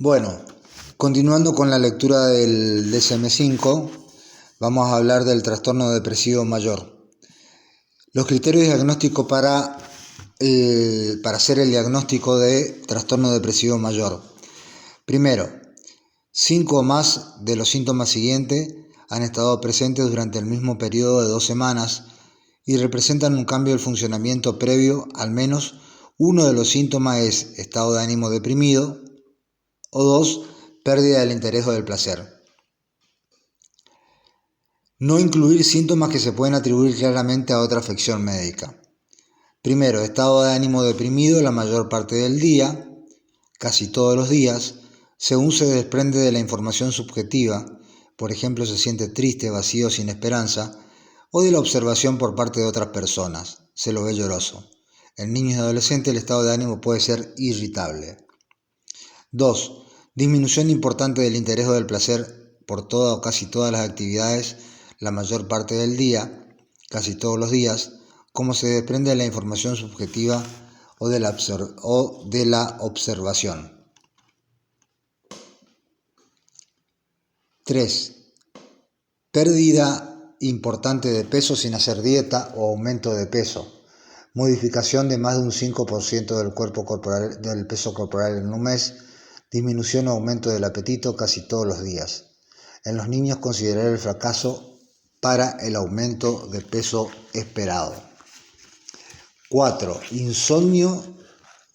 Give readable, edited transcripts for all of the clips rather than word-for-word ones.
Bueno, continuando con la lectura del DSM-5, vamos a hablar del trastorno depresivo mayor. Los criterios diagnósticos para hacer el diagnóstico de trastorno depresivo mayor. Primero, 5 o más de los síntomas siguientes han estado presentes durante el mismo periodo de 2 semanas y representan un cambio del funcionamiento previo. Al menos uno de los síntomas es estado de ánimo deprimido, o 2, pérdida del interés o del placer. No incluir síntomas que se pueden atribuir claramente a otra afección médica. Primero, estado de ánimo deprimido la mayor parte del día, casi todos los días, según se desprende de la información subjetiva, por ejemplo, se siente triste, vacío, sin esperanza, o de la observación por parte de otras personas, se lo ve lloroso. En niños y adolescentes el estado de ánimo puede ser irritable. 2. Disminución importante del interés o del placer por toda o casi todas las actividades la mayor parte del día, casi todos los días, como se desprende de la información subjetiva o de la observación. 3. Pérdida importante de peso sin hacer dieta o aumento de peso. Modificación de más de un 5% del peso corporal en un mes. Disminución o aumento del apetito casi todos los días. En los niños, considerar el fracaso para el aumento de peso esperado. 4. Insomnio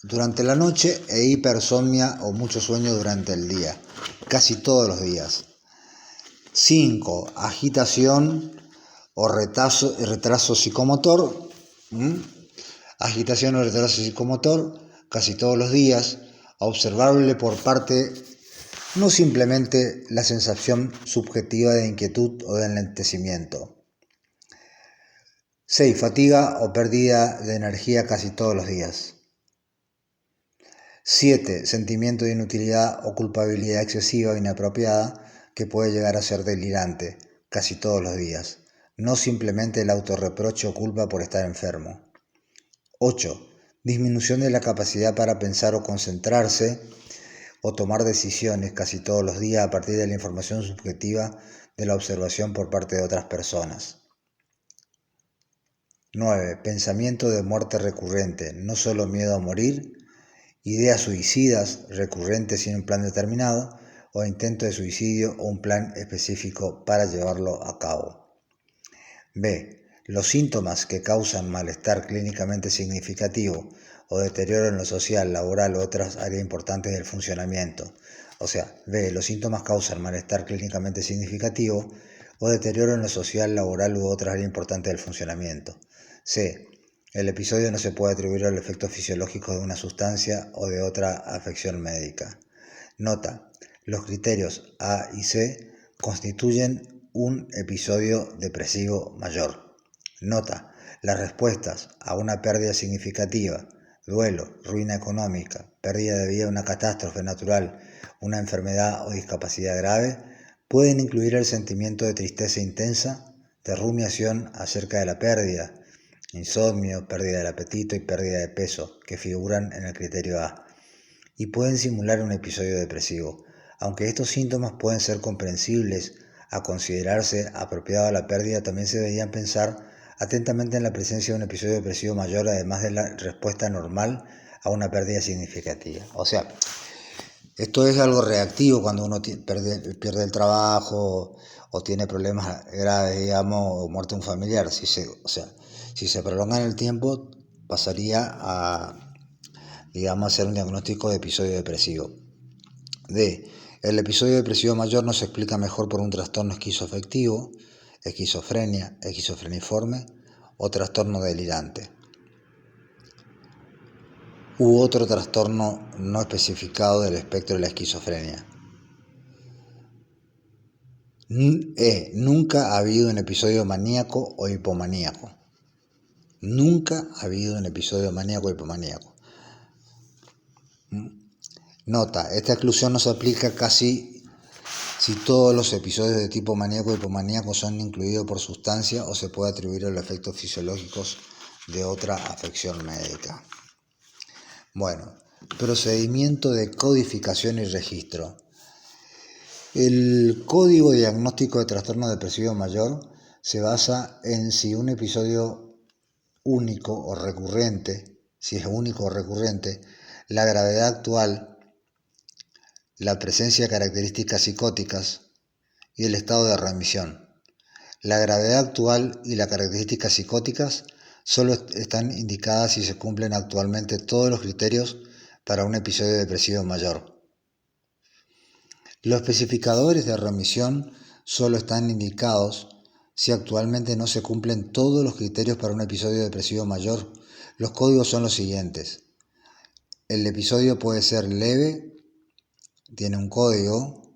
durante la noche e hipersomnia o mucho sueño durante el día, casi todos los días. 5. Agitación o retraso psicomotor. Agitación o retraso psicomotor, casi todos los días, observable por parte no simplemente la sensación subjetiva de inquietud o de enlentecimiento. 6. Fatiga o pérdida de energía casi todos los días. 7. Sentimiento de inutilidad o culpabilidad excesiva o inapropiada que puede llegar a ser delirante casi todos los días, no simplemente el autorreproche o culpa por estar enfermo. 8. Disminución de la capacidad para pensar o concentrarse o tomar decisiones casi todos los días a partir de la información subjetiva de la observación por parte de otras personas. 9. Pensamiento de muerte recurrente, no solo miedo a morir, ideas suicidas recurrentes sin un plan determinado, o intento de suicidio o un plan específico para llevarlo a cabo. B. Los síntomas que causan malestar clínicamente significativo o deterioro en lo social, laboral o otras áreas importantes del funcionamiento. O sea, B. Los síntomas causan malestar clínicamente significativo o deterioro en lo social, laboral u otras áreas importantes del funcionamiento. C. El episodio no se puede atribuir al efecto fisiológico de una sustancia o de otra afección médica. Nota: los criterios A y C constituyen un episodio depresivo mayor. Nota: las respuestas a una pérdida significativa, duelo, ruina económica, pérdida de vida, una catástrofe natural, una enfermedad o discapacidad grave, pueden incluir el sentimiento de tristeza intensa, de rumiación acerca de la pérdida, insomnio, pérdida del apetito y pérdida de peso, que figuran en el criterio A, y pueden simular un episodio depresivo. Aunque estos síntomas pueden ser comprensibles a considerarse apropiado a la pérdida, también se deberían pensar atentamente en la presencia de un episodio depresivo mayor, además de la respuesta normal a una pérdida significativa. O sea, esto es algo reactivo cuando uno pierde el trabajo o tiene problemas graves, digamos, o muerte de un familiar. Si se prolonga en el tiempo, pasaría a, digamos, hacer un diagnóstico de episodio depresivo. D. El episodio depresivo mayor no se explica mejor por un trastorno esquizoafectivo, esquizofrenia, esquizofreniforme o trastorno delirante, u otro trastorno no especificado del espectro de la esquizofrenia. E. Nunca ha habido un episodio maníaco o hipomaníaco. Nunca ha habido un episodio maníaco o hipomaníaco. Nota: esta exclusión no se aplica casi si todos los episodios de tipo maníaco o hipomaníaco son incluidos por sustancia o se puede atribuir a los efectos fisiológicos de otra afección médica. Bueno, Procedimiento de codificación y registro. El código diagnóstico de trastorno depresivo mayor se basa en si un episodio único o recurrente, si es único o recurrente, la gravedad actual, la presencia de características psicóticas y el estado de remisión. La gravedad actual y las características psicóticas solo están indicadas si se cumplen actualmente todos los criterios para un episodio depresivo mayor. Los especificadores de remisión solo están indicados si actualmente no se cumplen todos los criterios para un episodio depresivo mayor. Los códigos son los siguientes. El episodio puede ser leve, tiene un código.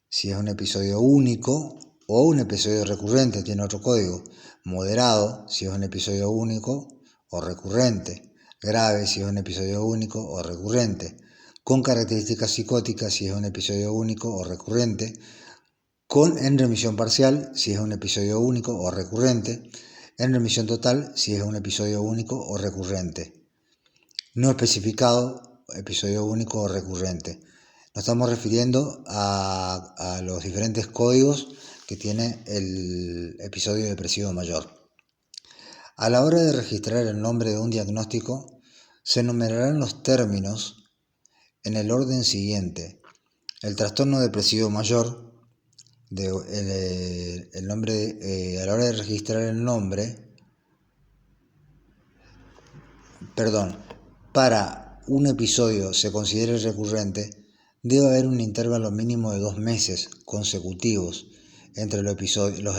Si es un episodio único o un episodio recurrente, tiene otro código. Moderado, si es un episodio único o recurrente. Grave, si es un episodio único o recurrente. Con características psicóticas, si es un episodio único o recurrente. En remisión parcial, si es un episodio único o recurrente. En remisión total, si es un episodio único o recurrente. No especificado, episodio único o recurrente. Nos estamos refiriendo a los diferentes códigos que tiene el episodio depresivo mayor. A la hora de registrar el nombre de un diagnóstico, se enumerarán los términos en el orden siguiente. El trastorno depresivo mayor, el nombre, a la hora de registrar el nombre, para un episodio se considere recurrente, debe haber un intervalo mínimo de 2 meses consecutivos entre los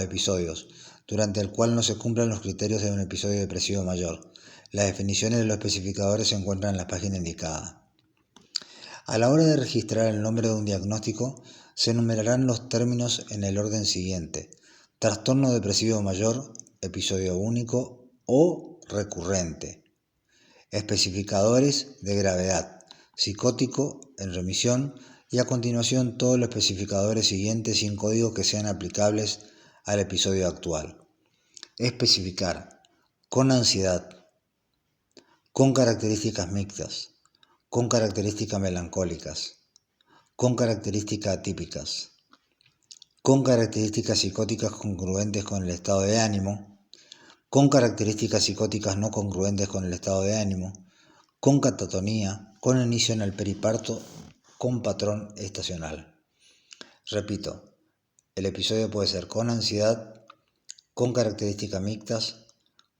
episodios, durante el cual no se cumplan los criterios de un episodio depresivo mayor. Las definiciones de los especificadores se encuentran en la página indicada. A la hora de registrar el nombre de un diagnóstico, se enumerarán los términos en el orden siguiente: trastorno depresivo mayor, episodio único o recurrente. Especificadores de gravedad, psicótico, en remisión, y a continuación todos los especificadores siguientes sin código que sean aplicables al episodio actual. Especificar: con ansiedad, con características mixtas, con características melancólicas, con características atípicas, con características psicóticas congruentes con el estado de ánimo, con características psicóticas no congruentes con el estado de ánimo, con catatonía, con inicio en el periparto, con patrón estacional. Repito, el episodio puede ser con ansiedad, con características mixtas,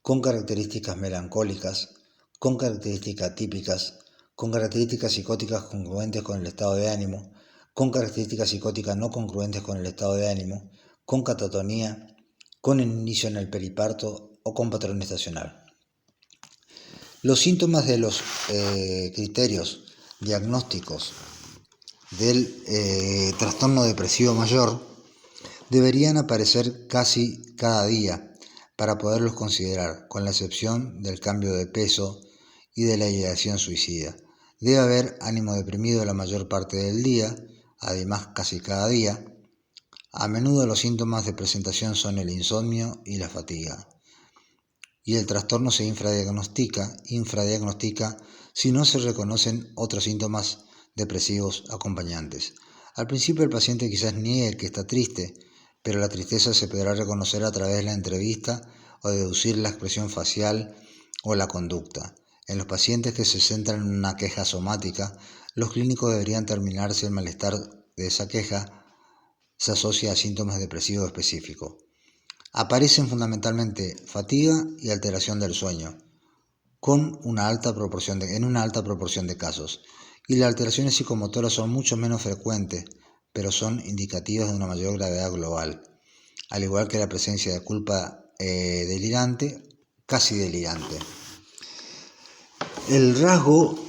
con características melancólicas, con características atípicas, con características psicóticas congruentes con el estado de ánimo, con características psicóticas no congruentes con el estado de ánimo, con catatonía, con inicio en el periparto o con patrón estacional. Los síntomas de los criterios diagnósticos del trastorno depresivo mayor deberían aparecer casi cada día para poderlos considerar, con la excepción del cambio de peso y de la ideación suicida. Debe haber ánimo deprimido la mayor parte del día, además casi cada día. A menudo los síntomas de presentación son el insomnio y la fatiga. Y el trastorno se infradiagnostica si no se reconocen otros síntomas depresivos acompañantes. Al principio el paciente quizás niegue que está triste, pero la tristeza se podrá reconocer a través de la entrevista o deducir la expresión facial o la conducta. En los pacientes que se centran en una queja somática, los clínicos deberían determinar si el malestar de esa queja se asocia a síntomas depresivos específicos. Aparecen fundamentalmente fatiga y alteración del sueño, en una alta proporción de casos, y las alteraciones psicomotoras son mucho menos frecuentes, pero son indicativas de una mayor gravedad global, al igual que la presencia de culpa delirante, casi delirante. El rasgo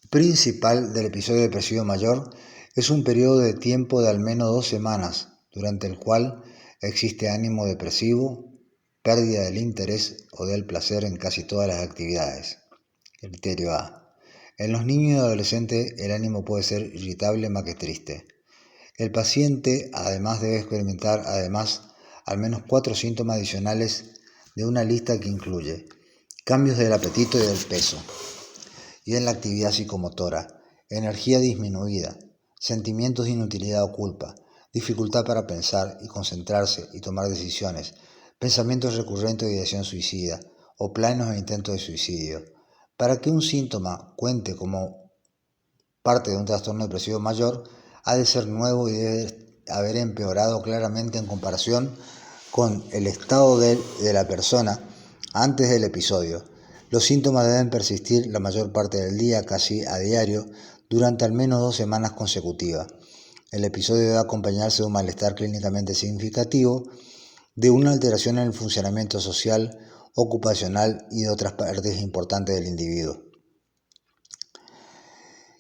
principal del episodio depresivo mayor es un periodo de tiempo de al menos 2 semanas, durante el cual existe ánimo depresivo, pérdida del interés o del placer en casi todas las actividades. Criterio A. En los niños y adolescentes el ánimo puede ser irritable más que triste. El paciente además debe experimentar al menos 4 síntomas adicionales de una lista que incluye Cambios del apetito y del peso. Y en la actividad psicomotora, energía disminuida, sentimientos de inutilidad o culpa, dificultad para pensar y concentrarse y tomar decisiones, pensamientos recurrentes de ideación suicida o planes o intentos de suicidio. Para que un síntoma cuente como parte de un trastorno depresivo mayor, ha de ser nuevo y debe haber empeorado claramente en comparación con el estado de la persona antes del episodio. Los síntomas deben persistir la mayor parte del día, casi a diario, durante al menos 2 semanas consecutivas. El episodio debe acompañarse de un malestar clínicamente significativo, de una alteración en el funcionamiento social, ocupacional y de otras partes importantes del individuo.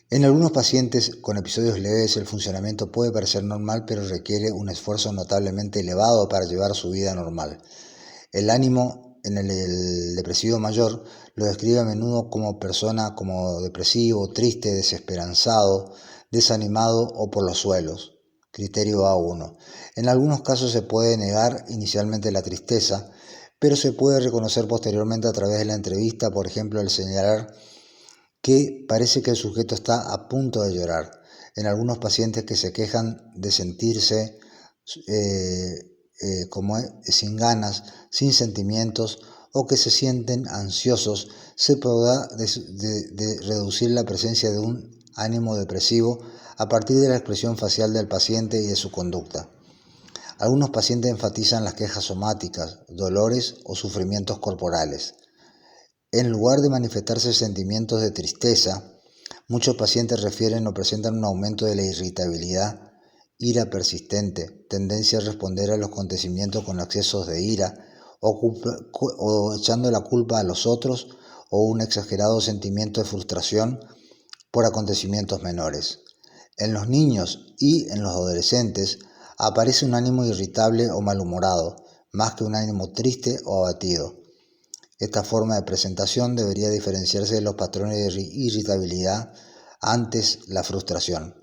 En algunos pacientes con episodios leves el funcionamiento puede parecer normal, pero requiere un esfuerzo notablemente elevado para llevar su vida normal. El ánimo en el depresivo mayor lo describe a menudo como persona como depresivo, triste, desesperanzado, desanimado o por los suelos. Criterio A1. En algunos casos se puede negar inicialmente la tristeza, pero se puede reconocer posteriormente a través de la entrevista, por ejemplo, el señalar que parece que el sujeto está a punto de llorar. En algunos pacientes que se quejan de sentirse sin ganas, sin sentimientos o que se sienten ansiosos, se podrá de reducir la presencia de un ánimo depresivo a partir de la expresión facial del paciente y de su conducta. Algunos pacientes enfatizan las quejas somáticas, dolores o sufrimientos corporales. En lugar de manifestarse sentimientos de tristeza, muchos pacientes refieren o presentan un aumento de la irritabilidad, ira persistente, tendencia a responder a los acontecimientos con excesos de ira o echando la culpa a los otros o un exagerado sentimiento de frustración por acontecimientos menores. En los niños y en los adolescentes aparece un ánimo irritable o malhumorado, más que un ánimo triste o abatido. Esta forma de presentación debería diferenciarse de los patrones de irritabilidad antes la frustración.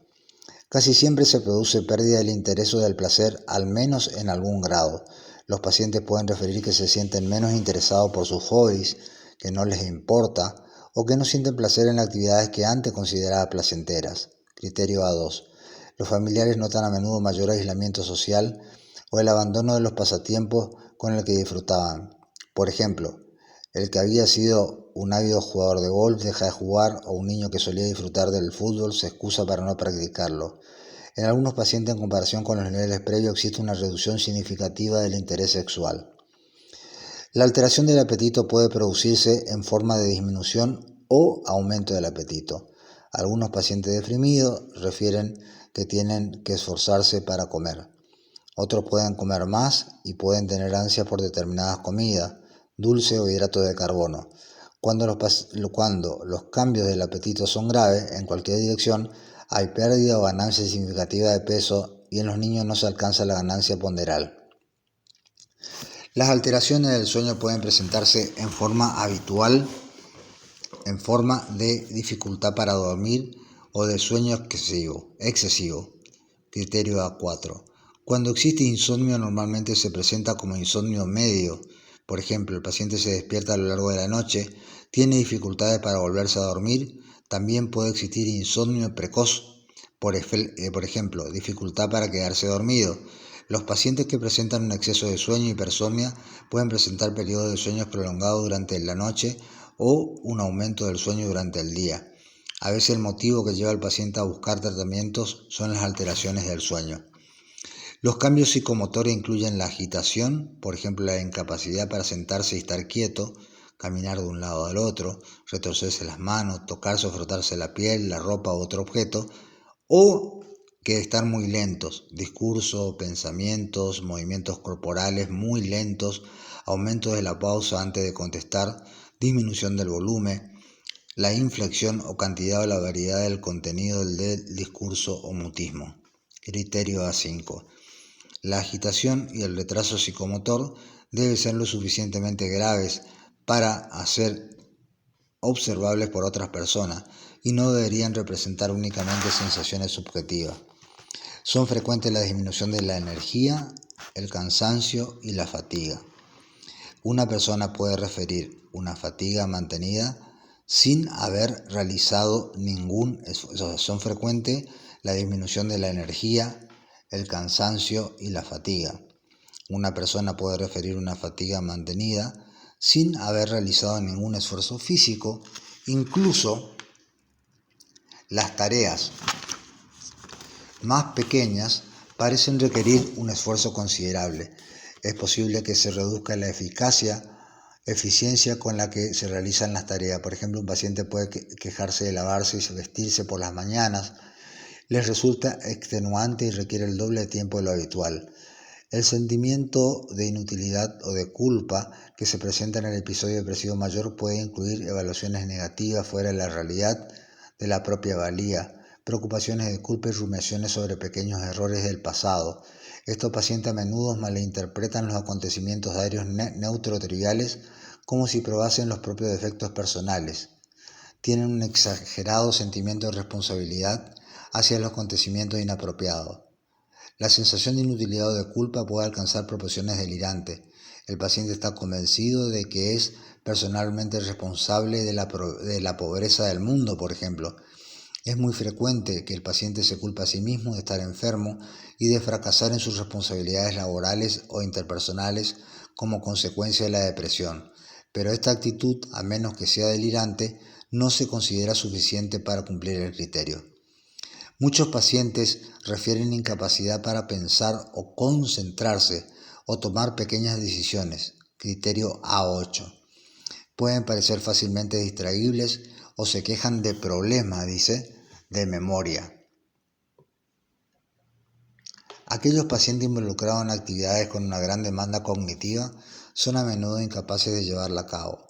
Casi siempre se produce pérdida del interés o del placer, al menos en algún grado. Los pacientes pueden referir que se sienten menos interesados por sus hobbies, que no les importa, o que no sienten placer en actividades que antes consideraban placenteras. Criterio A2. Los familiares notan a menudo mayor aislamiento social o el abandono de los pasatiempos con el que disfrutaban. Por ejemplo, el que había sido un ávido jugador de golf deja de jugar, o un niño que solía disfrutar del fútbol se excusa para no practicarlo. En algunos pacientes, en comparación con los niveles previos, existe una reducción significativa del interés sexual. La alteración del apetito puede producirse en forma de disminución o aumento del apetito. Algunos pacientes deprimidos refieren que tienen que esforzarse para comer. Otros pueden comer más y pueden tener ansias por determinadas comidas, dulce o hidratos de carbono. Cuando los cambios del apetito son graves en cualquier dirección, hay pérdida o ganancia significativa de peso y en los niños no se alcanza la ganancia ponderal. Las alteraciones del sueño pueden presentarse en forma habitual, en forma de dificultad para dormir o de sueño excesivo. Criterio A4. Cuando existe insomnio, normalmente se presenta como insomnio medio. Por ejemplo, el paciente se despierta a lo largo de la noche, tiene dificultades para volverse a dormir. También puede existir insomnio precoz, por ejemplo, dificultad para quedarse dormido. Los pacientes que presentan un exceso de sueño, hipersomnia, pueden presentar periodos de sueños prolongados durante la noche o un aumento del sueño durante el día. A veces el motivo que lleva al paciente a buscar tratamientos son las alteraciones del sueño. Los cambios psicomotores incluyen la agitación, por ejemplo la incapacidad para sentarse y estar quieto, caminar de un lado al otro, retorcerse las manos, tocarse o frotarse la piel, la ropa u otro objeto, o que estar muy lentos, discurso, pensamientos, movimientos corporales muy lentos, aumento de la pausa antes de contestar, disminución del volumen, la inflexión o cantidad o la variedad del contenido del discurso o mutismo. Criterio A5. La agitación y el retraso psicomotor deben ser lo suficientemente graves para ser observables por otras personas y no deberían representar únicamente sensaciones subjetivas. Son frecuentes la disminución de la energía, el cansancio y la fatiga. Una persona puede referir una fatiga mantenida sin haber realizado ningún esfuerzo. Son frecuentes la disminución de la energía, el cansancio y la fatiga. Una persona puede referir una fatiga mantenida sin haber realizado ningún esfuerzo físico, incluso las tareas más pequeñas parecen requerir un esfuerzo considerable. Es posible que se reduzca la eficiencia con la que se realizan las tareas. Por ejemplo, un paciente puede quejarse de lavarse y vestirse por las mañanas. Les resulta extenuante y requiere el doble de tiempo de lo habitual. El sentimiento de inutilidad o de culpa que se presenta en el episodio depresivo mayor puede incluir evaluaciones negativas fuera de la realidad de la propia valía, preocupaciones de culpa y rumiaciones sobre pequeños errores del pasado. Estos pacientes a menudo malinterpretan los acontecimientos diarios neutrotriviales como si probasen los propios defectos personales. Tienen un exagerado sentimiento de responsabilidad hacia los acontecimientos inapropiados. La sensación de inutilidad o de culpa puede alcanzar proporciones delirantes. El paciente está convencido de que es personalmente responsable de la pobreza del mundo, por ejemplo. Es muy frecuente que el paciente se culpe a sí mismo de estar enfermo y de fracasar en sus responsabilidades laborales o interpersonales como consecuencia de la depresión. Pero esta actitud, a menos que sea delirante, no se considera suficiente para cumplir el criterio. Muchos pacientes refieren incapacidad para pensar o concentrarse o tomar pequeñas decisiones, criterio A8. Pueden parecer fácilmente distraíbles o se quejan de problemas, de memoria. Aquellos pacientes involucrados en actividades con una gran demanda cognitiva son a menudo incapaces de llevarla a cabo.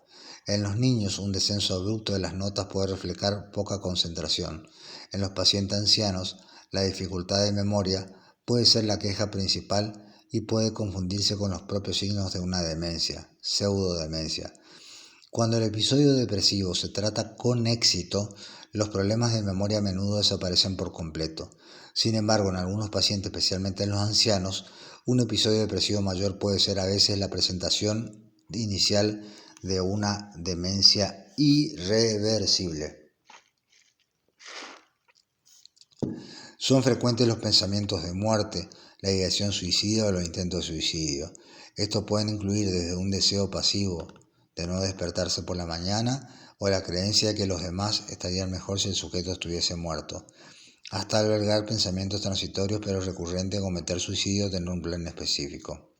En los niños, un descenso abrupto de las notas puede reflejar poca concentración. En los pacientes ancianos, la dificultad de memoria puede ser la queja principal y puede confundirse con los propios signos de una demencia, pseudodemencia. Cuando el episodio depresivo se trata con éxito, los problemas de memoria a menudo desaparecen por completo. Sin embargo, en algunos pacientes, especialmente en los ancianos, un episodio depresivo mayor puede ser a veces la presentación inicial de una demencia irreversible. Son frecuentes los pensamientos de muerte, la ideación suicida o los intentos de suicidio. Estos pueden incluir desde un deseo pasivo de no despertarse por la mañana o la creencia de que los demás estarían mejor si el sujeto estuviese muerto, hasta albergar pensamientos transitorios pero recurrentes a cometer suicidio en un plan específico.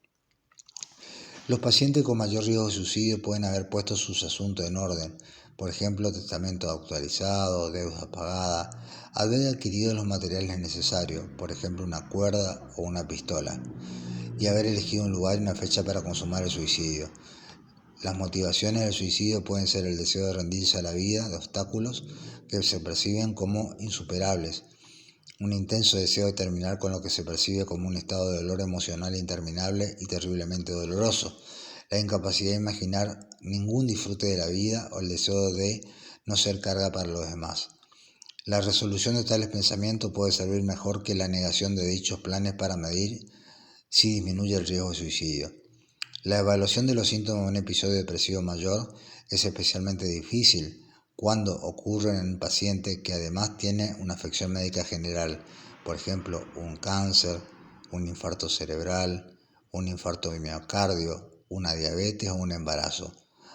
Los pacientes con mayor riesgo de suicidio pueden haber puesto sus asuntos en orden, por ejemplo, testamento actualizado, deuda pagada, haber adquirido los materiales necesarios, por ejemplo, una cuerda o una pistola, y haber elegido un lugar y una fecha para consumar el suicidio. Las motivaciones del suicidio pueden ser el deseo de rendirse a la vida, de obstáculos que se perciben como insuperables, un intenso deseo de terminar con lo que se percibe como un estado de dolor emocional interminable y terriblemente doloroso, la incapacidad de imaginar ningún disfrute de la vida o el deseo de no ser carga para los demás. La resolución de tales pensamientos puede servir mejor que la negación de dichos planes para medir si disminuye el riesgo de suicidio. La evaluación de los síntomas de un episodio depresivo mayor es especialmente difícil cuando ocurre en un paciente que además tiene una afección médica general, por ejemplo, un cáncer, un infarto cerebral, un infarto de miocardio, una diabetes o un embarazo.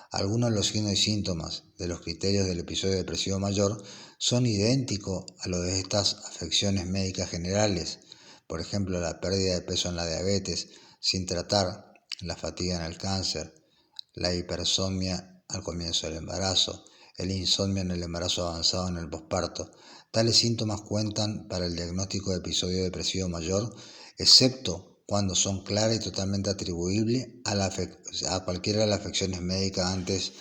Algunos de los signos y síntomas de los criterios del episodio depresivo mayor son idénticos a los de estas afecciones médicas generales, por ejemplo, la pérdida de peso en la diabetes sin tratar, la fatiga en el cáncer, la hipersomnia al comienzo del embarazo, el insomnio en el embarazo avanzado en el posparto. Tales síntomas cuentan para el diagnóstico de episodio depresivo mayor, excepto cuando son claras y totalmente atribuibles a cualquiera de las afecciones médicas antes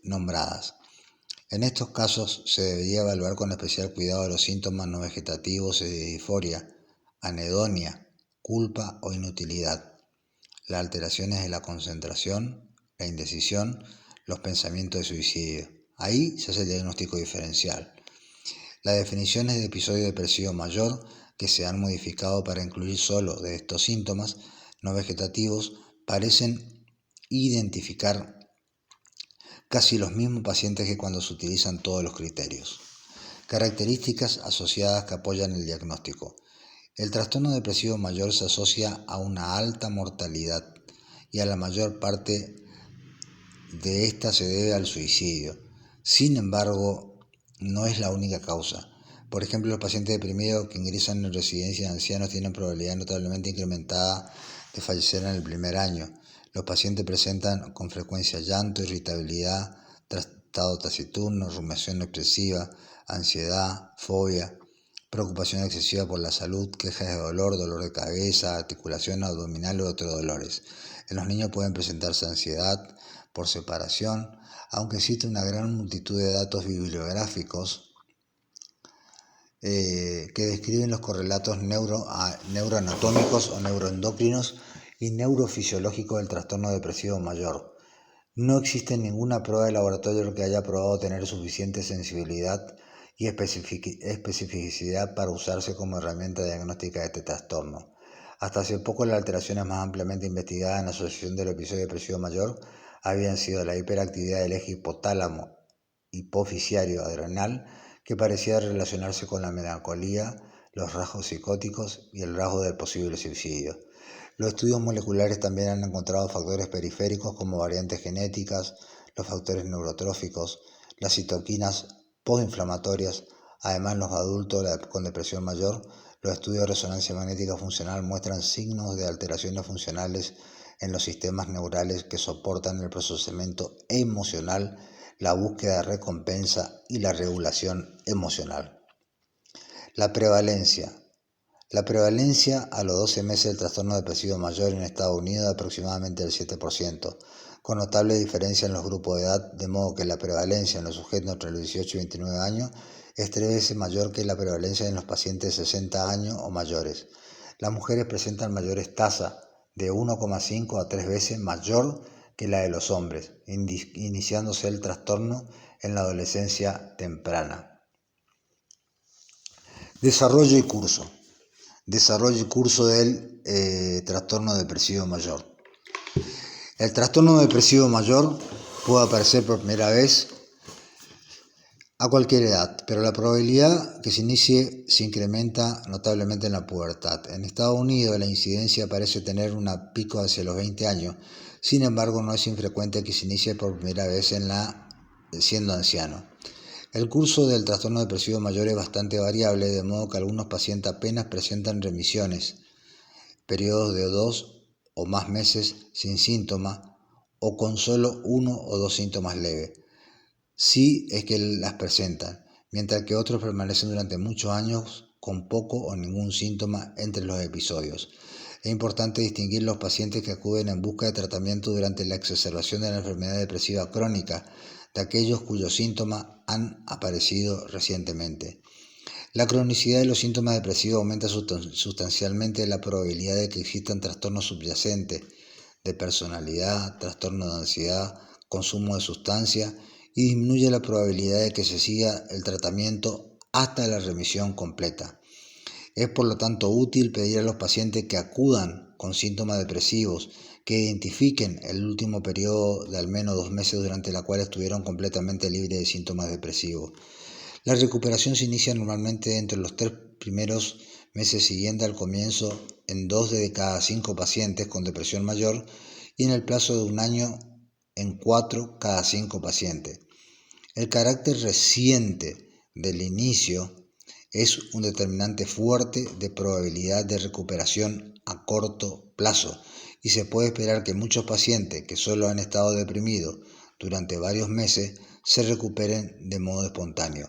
nombradas. En estos casos se debería evaluar con especial cuidado los síntomas no vegetativos de disforia, anedonia, culpa o inutilidad, las alteraciones de la concentración, la indecisión, los pensamientos de suicidio. Ahí se hace el diagnóstico diferencial. Las definiciones de episodio depresivo mayor, que se han modificado para incluir solo de estos síntomas no vegetativos, parecen identificar casi los mismos pacientes que cuando se utilizan todos los criterios. Características asociadas que apoyan el diagnóstico. El trastorno depresivo mayor se asocia a una alta mortalidad y a la mayor parte de esta se debe al suicidio. Sin embargo, no es la única causa. Por ejemplo, los pacientes deprimidos que ingresan en residencias de ancianos tienen probabilidad notablemente incrementada de fallecer en el primer año. Los pacientes presentan con frecuencia llanto, irritabilidad, trastorno taciturno, rumiación expresiva, ansiedad, fobia, preocupación excesiva por la salud, quejas de dolor, dolor de cabeza, articulación abdominal u otros dolores. En los niños pueden presentarse ansiedad por separación, aunque existe una gran multitud de datos bibliográficos que describen los correlatos neuroanatómicos o neuroendocrinos y neurofisiológicos del trastorno depresivo mayor. No existe ninguna prueba de laboratorio que haya probado tener suficiente sensibilidad y especificidad para usarse como herramienta diagnóstica de este trastorno. Hasta hace poco, las alteraciones más ampliamente investigadas en asociación del episodio depresivo mayor habían sido la hiperactividad del eje hipotálamo hipofisiario adrenal, que parecía relacionarse con la melancolía, los rasgos psicóticos y el rasgo del posible suicidio. Los estudios moleculares también han encontrado factores periféricos como variantes genéticas, los factores neurotróficos, las citoquinas postinflamatorias. Además, en los adultos con depresión mayor, los estudios de resonancia magnética funcional muestran signos de alteraciones funcionales en los sistemas neurales que soportan el procesamiento emocional, la búsqueda de recompensa y la regulación emocional. La prevalencia. La prevalencia a los 12 meses del trastorno depresivo mayor en Estados Unidos es aproximadamente del 7%, con notable diferencia en los grupos de edad, de modo que la prevalencia en los sujetos entre los 18 y 29 años es 3 veces mayor que la prevalencia en los pacientes de 60 años o mayores. Las mujeres presentan mayores tasas, de 1,5 a 3 veces mayor que la de los hombres, iniciándose el trastorno en la adolescencia temprana. Desarrollo y curso. Desarrollo y curso del trastorno depresivo mayor. El trastorno depresivo mayor puede aparecer por primera vez a cualquier edad, pero la probabilidad que se inicie se incrementa notablemente en la pubertad. En Estados Unidos la incidencia parece tener un pico hacia los 20 años, sin embargo no es infrecuente que se inicie por primera vez siendo anciano. El curso del trastorno depresivo mayor es bastante variable, de modo que algunos pacientes apenas presentan remisiones, periodos de 2 o más meses sin síntomas o con solo 1 o 2 síntomas leves, si es que las presentan, mientras que otros permanecen durante muchos años con poco o ningún síntoma entre los episodios. Es importante distinguir los pacientes que acuden en busca de tratamiento durante la exacerbación de la enfermedad depresiva crónica de aquellos cuyos síntomas han aparecido recientemente. La cronicidad de los síntomas depresivos aumenta sustancialmente la probabilidad de que existan trastornos subyacentes de personalidad, trastornos de ansiedad, consumo de sustancias y disminuye la probabilidad de que se siga el tratamiento hasta la remisión completa. Es por lo tanto útil pedir a los pacientes que acudan con síntomas depresivos, que identifiquen el último periodo de al menos 2 meses durante la cual estuvieron completamente libres de síntomas depresivos. La recuperación se inicia normalmente entre los 3 primeros meses siguientes al comienzo en 2 de cada 5 pacientes con depresión mayor y en el plazo de un año en 4 cada 5 pacientes. El carácter reciente del inicio es un determinante fuerte de probabilidad de recuperación a corto plazo y se puede esperar que muchos pacientes que solo han estado deprimidos durante varios meses se recuperen de modo espontáneo.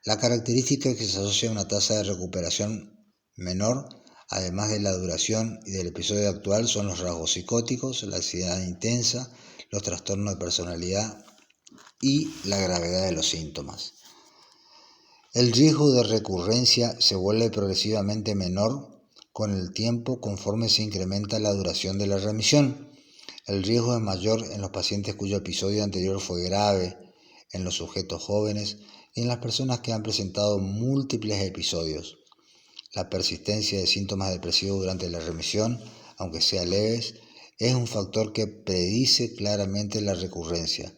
La característica es que se asocia a una tasa de recuperación menor, además de la duración y del episodio actual, son los rasgos psicóticos, la ansiedad intensa, los trastornos de personalidad y la gravedad de los síntomas. El riesgo de recurrencia se vuelve progresivamente menor con el tiempo conforme se incrementa la duración de la remisión. El riesgo es mayor en los pacientes cuyo episodio anterior fue grave, en los sujetos jóvenes y en las personas que han presentado múltiples episodios. La persistencia de síntomas depresivos durante la remisión, aunque sea leves, es un factor que predice claramente la recurrencia.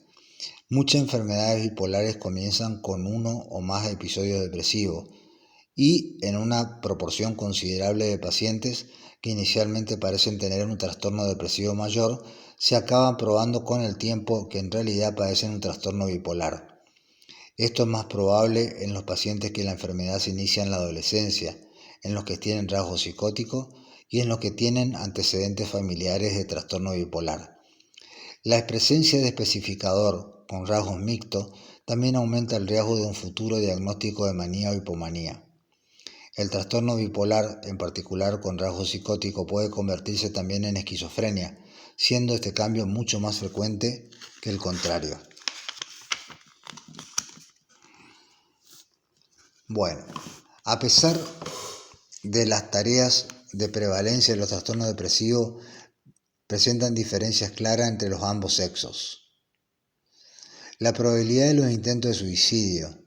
Muchas enfermedades bipolares comienzan con uno o más episodios depresivos y en una proporción considerable de pacientes que inicialmente parecen tener un trastorno depresivo mayor, se acaban probando con el tiempo que en realidad padecen un trastorno bipolar. Esto es más probable en los pacientes que la enfermedad se inicia en la adolescencia, en los que tienen rasgos psicóticos y en los que tienen antecedentes familiares de trastorno bipolar. La presencia de especificador con rasgos mixtos también aumenta el riesgo de un futuro diagnóstico de manía o hipomanía. El trastorno bipolar, en particular con rasgo psicótico, puede convertirse también en esquizofrenia, siendo este cambio mucho más frecuente que el contrario. Bueno, a pesar de las tareas de prevalencia de los trastornos depresivos, presentan diferencias claras entre los ambos sexos. La probabilidad de los intentos de suicidio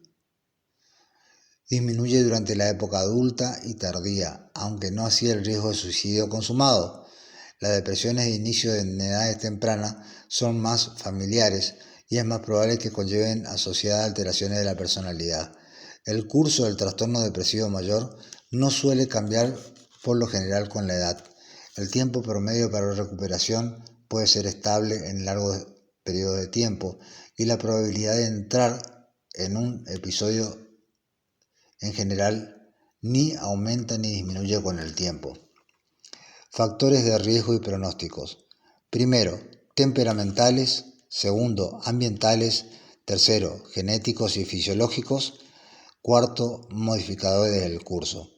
disminuye durante la época adulta y tardía, aunque no así el riesgo de suicidio consumado. Las depresiones de inicio en edades tempranas son más familiares y es más probable que conlleven asociadas alteraciones de la personalidad. El curso del trastorno depresivo mayor no suele cambiar por lo general con la edad. El tiempo promedio para la recuperación puede ser estable en largos periodos de tiempo y la probabilidad de entrar en un episodio en general ni aumenta ni disminuye con el tiempo. Factores de riesgo y pronósticos. Primero, temperamentales. Segundo, ambientales. Tercero, genéticos y fisiológicos. Cuarto, modificadores del curso.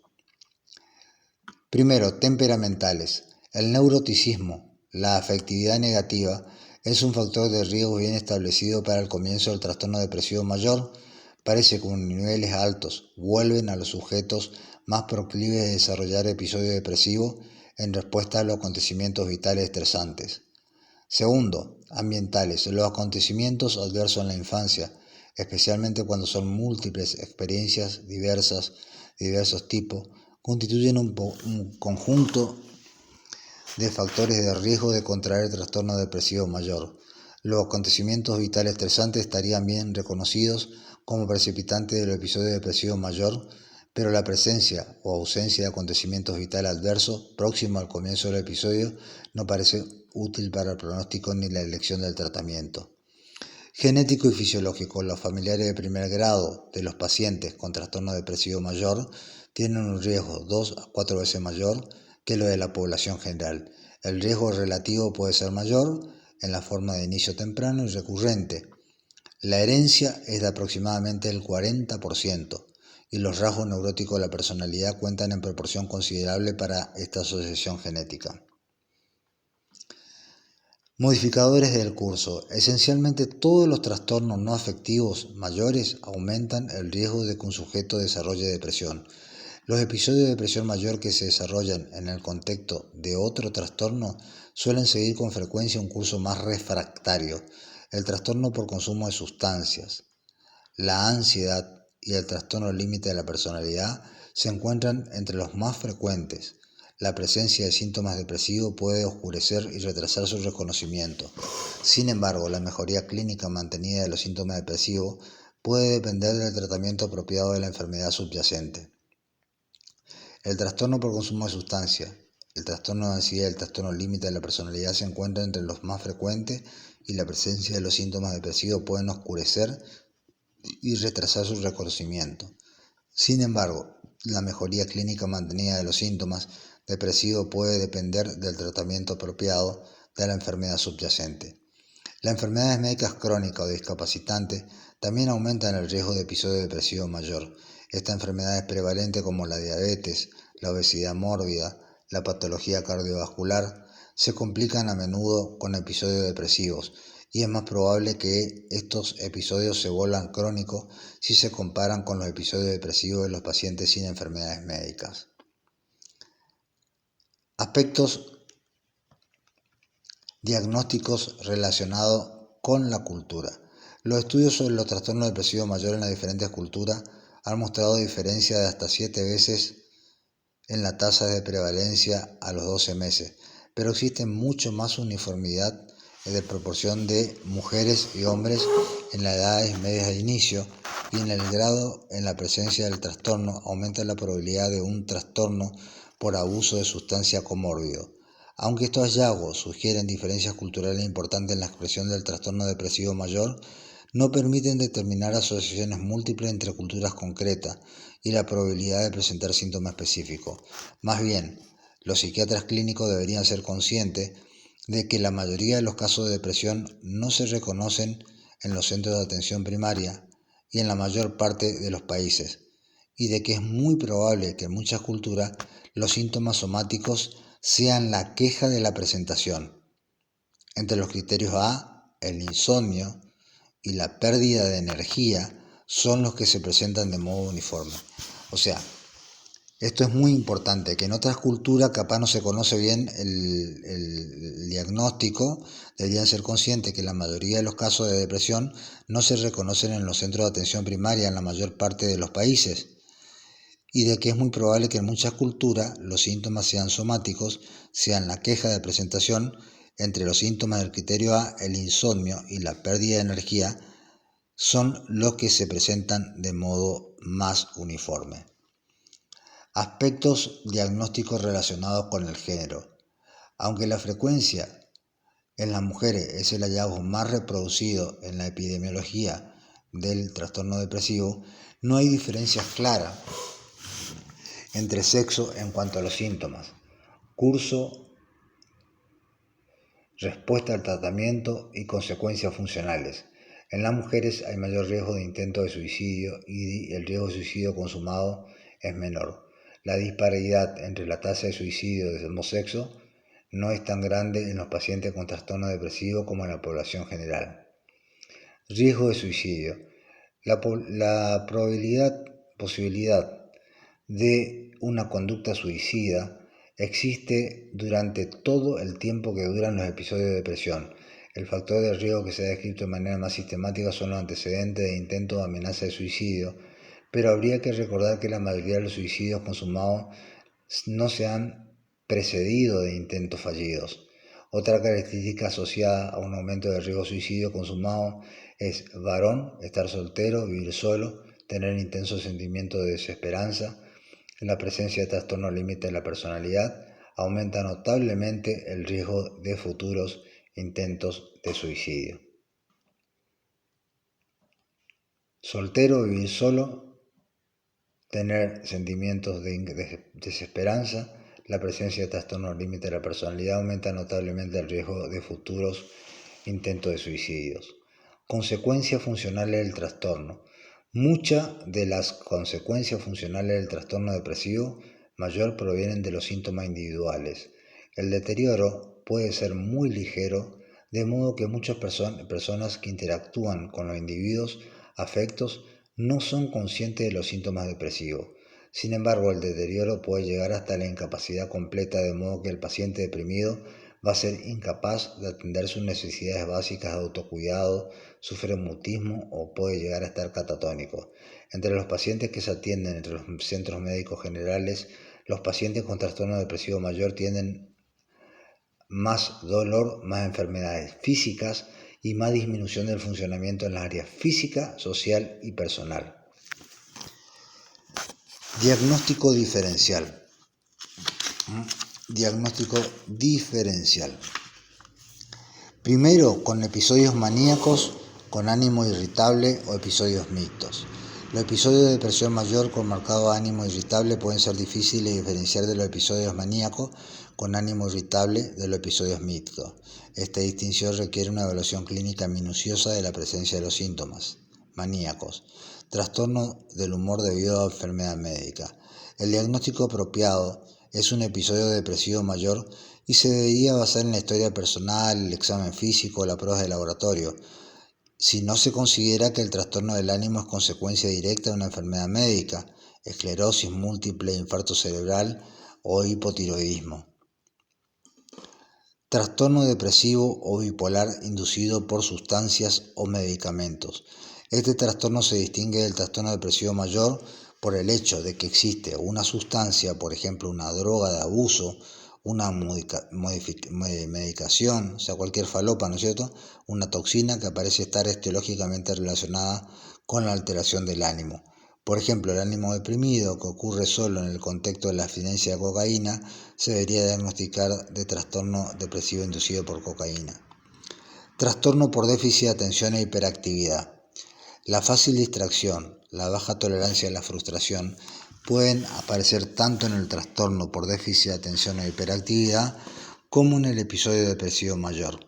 Primero, temperamentales. El neuroticismo, la afectividad negativa, es un factor de riesgo bien establecido para el comienzo del trastorno depresivo mayor. Parece que con niveles altos vuelven a los sujetos más proclives de desarrollar episodios depresivos en respuesta a los acontecimientos vitales estresantes. Segundo, ambientales. Los acontecimientos adversos en la infancia, especialmente cuando son múltiples experiencias diversos tipos, constituyen un conjunto de factores de riesgo de contraer trastorno depresivo mayor. Los acontecimientos vitales estresantes estarían bien reconocidos como precipitantes del episodio depresivo mayor, pero la presencia o ausencia de acontecimientos vitales adversos próximos al comienzo del episodio no parece útil para el pronóstico ni la elección del tratamiento. Genético y fisiológico. Los familiares de primer grado de los pacientes con trastorno depresivo mayor tienen un riesgo 2 a 4 veces mayor que lo de la población general. El riesgo relativo puede ser mayor en la forma de inicio temprano y recurrente. La herencia es de aproximadamente el 40% y los rasgos neuróticos de la personalidad cuentan en proporción considerable para esta asociación genética. Modificadores del curso. Esencialmente todos los trastornos no afectivos mayores aumentan el riesgo de que un sujeto desarrolle depresión. Los episodios de depresión mayor que se desarrollan en el contexto de otro trastorno suelen seguir con frecuencia un curso más refractario. El trastorno por consumo de sustancias, la ansiedad y el trastorno límite de la personalidad se encuentran entre los más frecuentes. La presencia de síntomas depresivos puede oscurecer y retrasar su reconocimiento. Sin embargo, la mejoría clínica mantenida de los síntomas depresivos puede depender del tratamiento apropiado de la enfermedad subyacente. El trastorno por consumo de sustancias, el trastorno de ansiedad y el trastorno límite de la personalidad se encuentran entre los más frecuentes y la presencia de los síntomas depresivos pueden oscurecer y retrasar su reconocimiento. Sin embargo, la mejoría clínica mantenida de los síntomas depresivos puede depender del tratamiento apropiado de la enfermedad subyacente. Las enfermedades médicas crónicas o discapacitantes también aumentan el riesgo de episodio depresivo mayor. Esta enfermedad es prevalente como la diabetes, la obesidad mórbida, la patología cardiovascular, se complican a menudo con episodios depresivos y es más probable que estos episodios se vuelvan crónicos si se comparan con los episodios depresivos de los pacientes sin enfermedades médicas. Aspectos diagnósticos relacionados con la cultura. Los estudios sobre los trastornos depresivos mayores en las diferentes culturas han mostrado diferencias de hasta 7 veces en la tasa de prevalencia a los 12 meses, pero existe mucho más uniformidad de proporción de mujeres y hombres en las edades medias de inicio, y en el grado en la presencia del trastorno aumenta la probabilidad de un trastorno por abuso de sustancia comórbido. Aunque estos hallazgos sugieren diferencias culturales importantes en la expresión del trastorno depresivo mayor, no permiten determinar asociaciones múltiples entre culturas concretas y la probabilidad de presentar síntomas específicos. Más bien, los psiquiatras clínicos deberían ser conscientes de que la mayoría de los casos de depresión no se reconocen en los centros de atención primaria y en la mayor parte de los países, y de que es muy probable que en muchas culturas los síntomas somáticos sean la queja de la presentación. Entre los criterios A, el insomnio y la pérdida de energía son los que se presentan de modo uniforme. O sea, esto es muy importante, que en otras culturas capaz no se conoce bien el diagnóstico, deberían ser conscientes que la mayoría de los casos de depresión no se reconocen en los centros de atención primaria en la mayor parte de los países, y de que es muy probable que en muchas culturas los síntomas sean somáticos, sean la queja de presentación. Entre los síntomas del criterio A, el insomnio y la pérdida de energía son los que se presentan de modo más uniforme. Aspectos diagnósticos relacionados con el género. Aunque la frecuencia en las mujeres es el hallazgo más reproducido en la epidemiología del trastorno depresivo, no hay diferencias claras entre sexo en cuanto a los síntomas, curso, respuesta al tratamiento y consecuencias funcionales. En las mujeres hay mayor riesgo de intento de suicidio y el riesgo de suicidio consumado es menor. La disparidad entre la tasa de suicidio de ambos sexos no es tan grande en los pacientes con trastorno depresivo como en la población general. Riesgo de suicidio. La posibilidad de una conducta suicida existe durante todo el tiempo que duran los episodios de depresión. El factor de riesgo que se ha descrito de manera más sistemática son los antecedentes de intento o amenaza de suicidio, pero habría que recordar que la mayoría de los suicidios consumados no se han precedido de intentos fallidos. Otra característica asociada a un aumento del riesgo de suicidio consumado es varón, estar soltero, vivir solo, tener intensos sentimientos de desesperanza. La presencia de trastornos límite de la personalidad aumenta notablemente el riesgo de futuros intentos de suicidio. Soltero, vivir solo, tener sentimientos de desesperanza. La presencia de trastornos límite de la personalidad aumenta notablemente el riesgo de futuros intentos de suicidios. Consecuencias funcionales del trastorno. Muchas de las consecuencias funcionales del trastorno depresivo mayor provienen de los síntomas individuales. El deterioro puede ser muy ligero, de modo que muchas personas que interactúan con los individuos afectos no son conscientes de los síntomas depresivos. Sin embargo, el deterioro puede llegar hasta la incapacidad completa, de modo que el paciente deprimido va a ser incapaz de atender sus necesidades básicas de autocuidado, sufre mutismo o puede llegar a estar catatónico. Entre los pacientes que se atienden entre los centros médicos generales, los pacientes con trastorno depresivo mayor tienen más dolor, más enfermedades físicas y más disminución del funcionamiento en las áreas física, social y personal. Diagnóstico diferencial. Diagnóstico diferencial. Primero, con episodios maníacos, con ánimo irritable o episodios mixtos. Los episodios de depresión mayor con marcado ánimo irritable pueden ser difíciles de diferenciar de los episodios maníacos con ánimo irritable de los episodios mixtos. Esta distinción requiere una evaluación clínica minuciosa de la presencia de los síntomas maníacos. Trastorno del humor debido a enfermedad médica. El diagnóstico apropiado es un episodio depresivo mayor y se debería basar en la historia personal, el examen físico, la prueba de laboratorio. Si no se considera que el trastorno del ánimo es consecuencia directa de una enfermedad médica, esclerosis múltiple, infarto cerebral o hipotiroidismo. Trastorno depresivo o bipolar inducido por sustancias o medicamentos. Este trastorno se distingue del trastorno depresivo mayor por el hecho de que existe una sustancia, por ejemplo una droga de abuso una medicación, o sea, cualquier falopa, ¿no es cierto? Una toxina que parece estar etiológicamente relacionada con la alteración del ánimo. Por ejemplo, el ánimo deprimido, que ocurre solo en el contexto de la abstinencia de cocaína, se debería diagnosticar de trastorno depresivo inducido por cocaína. Trastorno por déficit de atención e hiperactividad. La fácil distracción, la baja tolerancia a la frustración pueden aparecer tanto en el trastorno por déficit de atención e hiperactividad como en el episodio depresivo mayor.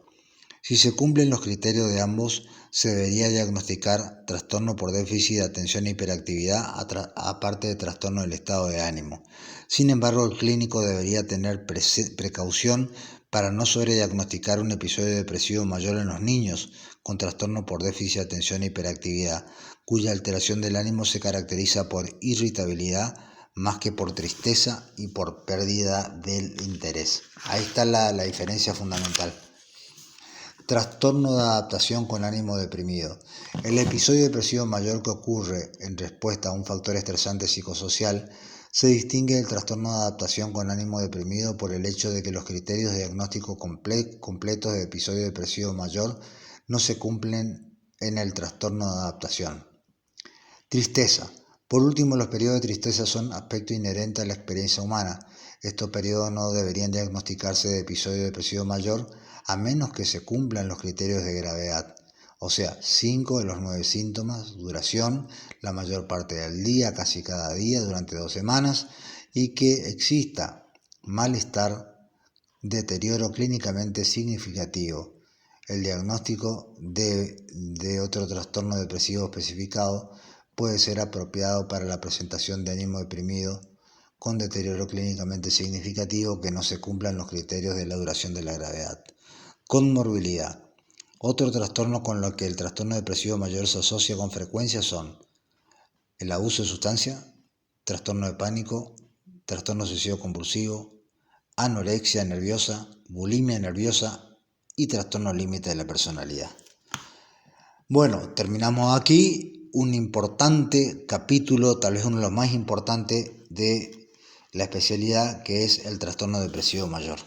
Si se cumplen los criterios de ambos, se debería diagnosticar trastorno por déficit de atención e hiperactividad aparte de trastorno del estado de ánimo. Sin embargo, el clínico debería tener precaución para no sobrediagnosticar un episodio depresivo mayor en los niños con trastorno por déficit de atención e hiperactividad, cuya alteración del ánimo se caracteriza por irritabilidad más que por tristeza y por pérdida del interés. Ahí está la diferencia fundamental. Trastorno de adaptación con ánimo deprimido. El episodio depresivo mayor que ocurre en respuesta a un factor estresante psicosocial se distingue del trastorno de adaptación con ánimo deprimido por el hecho de que los criterios de diagnóstico completos de episodio depresivo mayor no se cumplen en el trastorno de adaptación. Tristeza. Por último, los periodos de tristeza son aspecto inherente a la experiencia humana. Estos periodos no deberían diagnosticarse de episodio depresivo mayor a menos que se cumplan los criterios de gravedad, o sea, 5 de los 9 síntomas, duración, la mayor parte del día, casi cada día, durante 2 semanas, y que exista malestar, deterioro clínicamente significativo. El diagnóstico de otro trastorno depresivo especificado puede ser apropiado para la presentación de ánimo deprimido con deterioro clínicamente significativo que no se cumplan los criterios de la duración de la gravedad. Comorbilidad. Otro trastorno con lo que el trastorno depresivo mayor se asocia con frecuencia son el abuso de sustancia, trastorno de pánico, trastorno obsesivo compulsivo, anorexia nerviosa, bulimia nerviosa y trastorno límite de la personalidad. Bueno, terminamos aquí un importante capítulo, tal vez uno de los más importantes de la especialidad, que es el trastorno depresivo mayor.